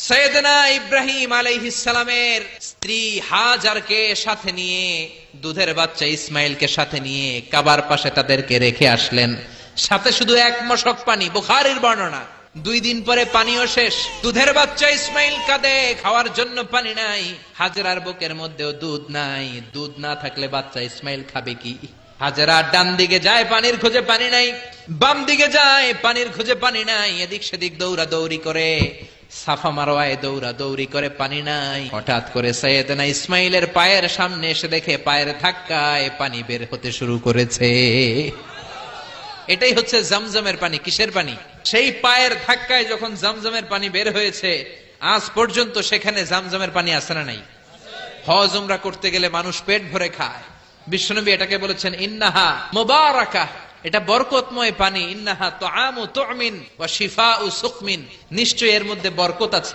সৈয়দনা ইব্রাহিম আলাইহিস সালামের স্ত্রী হাজারকে সাথে নিয়ে দুধের বাচ্চা ইসমাইলকে সাথে নিয়ে কাবার পাশে তাদেরকে রেখে আসলেন। সাথে শুধু এক মশক পানি, বুখারীর বর্ণনা। 2 দিন পরে পানিও শেষ। দুধের বাচ্চা ইসমাইল কাঁদে, খাওয়ার জন্য পানি নাই। হাজেরার বুকের মধ্যেও দুধ নাই। দুধ না থাকলে বাচ্চা ইসমাইল খাবে কি? হাজেরা ডান দিকে যায়, পানির খোঁজে পানি নাই। বাম দিকে যায়, পানির খোঁজে পানি নাই। এদিক সেদিক দৌড়া দৌড়ি করে, সাফা মারওয়ায় দৌড়া দৌড়ি করে, পানি নাই। হঠাৎ করে সৈয়দনা ইসমাইলের পায়ের সামনে এসে দেখে পায়ের ধাক্কায় পানি বের হতে শুরু করেছে। এটাই হচ্ছে জমজমের পানি। কিসের পানি? সেই পায়ের ধাক্কায় যখন জমজমের পানি বের হয়েছে, আজ পর্যন্ত সেখানে জমজমের পানি আছে না নাই? হজ উমরা করতে গেলে মানুষ পেট ভরে খায়। বিশ্বনবী এটাকে বলেছেন ইন্নাহা মুবারাকাহ, এটা বরকতময় পানি। ইন্নাহা তুআমু তুমিন ওয়া শিফাউ সুকমিন, নিশ্চয়ই এর মধ্যে বরকত আছে।